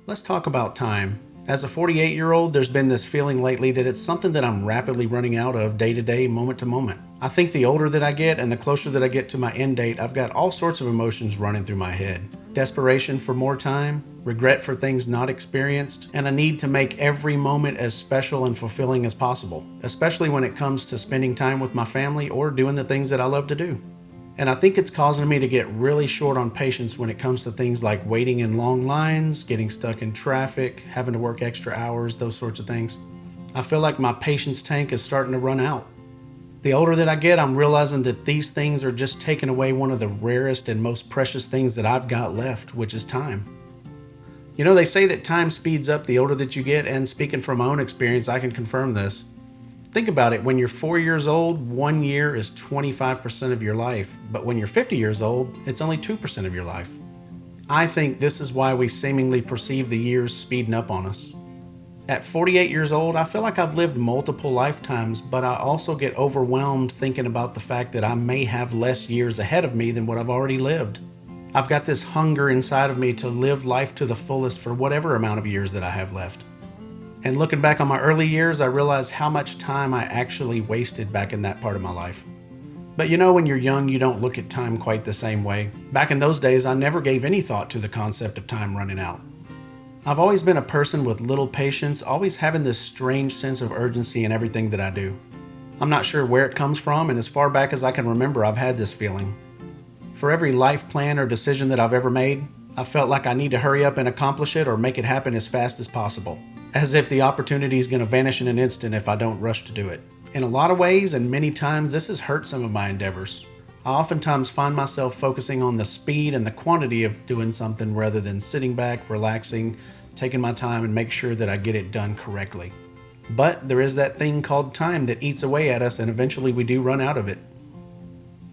Let's talk about time. As a 48-year-old, there's been this feeling lately that it's something that I'm rapidly running out of day to day, moment to moment. I think the older that I get and the closer that I get to my end date, I've got all sorts of emotions running through my head. Desperation for more time, regret for things not experienced, and a need to make every moment as special and fulfilling as possible, especially when it comes to spending time with my family or doing the things that I love to do. And I think it's causing me to get really short on patience when it comes to things like waiting in long lines, getting stuck in traffic, having to work extra hours, those sorts of things. I feel like my patience tank is starting to run out. The older that I get, I'm realizing that these things are just taking away one of the rarest and most precious things that I've got left, which is time. You know, they say that time speeds up the older that you get, and speaking from my own experience, I can confirm this. Think about it, when you're 4 years old, 1 year is 25% of your life, but when you're 50 years old, it's only 2% of your life. I think this is why we seemingly perceive the years speeding up on us. At 48 years old, I feel like I've lived multiple lifetimes, but I also get overwhelmed thinking about the fact that I may have less years ahead of me than what I've already lived. I've got this hunger inside of me to live life to the fullest for whatever amount of years that I have left. And looking back on my early years, I realized how much time I actually wasted back in that part of my life. But you know, when you're young, you don't look at time quite the same way. Back in those days, I never gave any thought to the concept of time running out. I've always been a person with little patience, always having this strange sense of urgency in everything that I do. I'm not sure where it comes from, and as far back as I can remember, I've had this feeling. For every life plan or decision that I've ever made, I felt like I need to hurry up and accomplish it or make it happen as fast as possible. As if the opportunity is going to vanish in an instant if I don't rush to do it. In a lot of ways, and many times, this has hurt some of my endeavors. I oftentimes find myself focusing on the speed and the quantity of doing something rather than sitting back, relaxing, taking my time and make sure that I get it done correctly. But there is that thing called time that eats away at us, and eventually we do run out of it.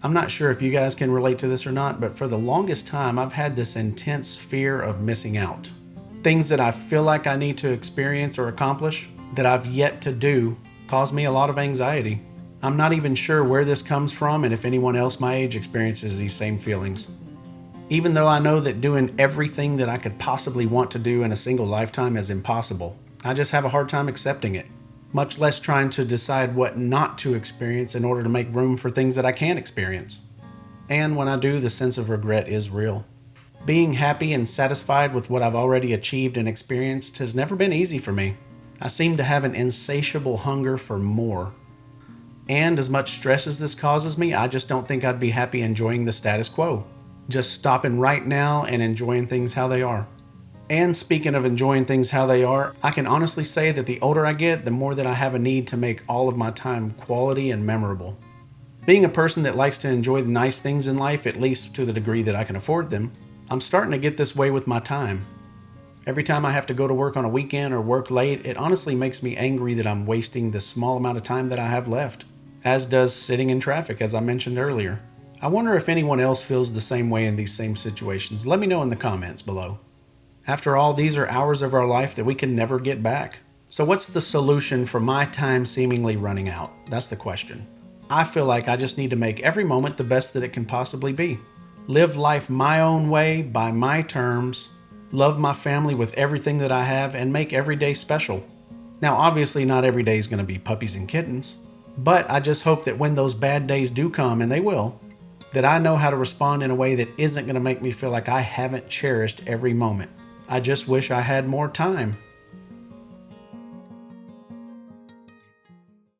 I'm not sure if you guys can relate to this or not, but for the longest time, I've had this intense fear of missing out. Things that I feel like I need to experience or accomplish that I've yet to do cause me a lot of anxiety. I'm not even sure where this comes from and if anyone else my age experiences these same feelings. Even though I know that doing everything that I could possibly want to do in a single lifetime is impossible, I just have a hard time accepting it, much less trying to decide what not to experience in order to make room for things that I can experience. And when I do, the sense of regret is real. Being happy and satisfied with what I've already achieved and experienced has never been easy for me. I seem to have an insatiable hunger for more. And as much stress as this causes me, I just don't think I'd be happy enjoying the status quo. Just stopping right now and enjoying things how they are. And speaking of enjoying things how they are, I can honestly say that the older I get, the more that I have a need to make all of my time quality and memorable. Being a person that likes to enjoy the nice things in life, at least to the degree that I can afford them, I'm starting to get this way with my time. Every time I have to go to work on a weekend or work late, it honestly makes me angry that I'm wasting the small amount of time that I have left, as does sitting in traffic, as I mentioned earlier. I wonder if anyone else feels the same way in these same situations. Let me know in the comments below. After all, these are hours of our life that we can never get back. So what's the solution for my time seemingly running out? That's the question. I feel like I just need to make every moment the best that it can possibly be. Live life my own way, by my terms, love my family with everything that I have, and make every day special. Now, obviously, not every day is going to be puppies and kittens, but I just hope that when those bad days do come, and they will, that I know how to respond in a way that isn't going to make me feel like I haven't cherished every moment. I just wish I had more time.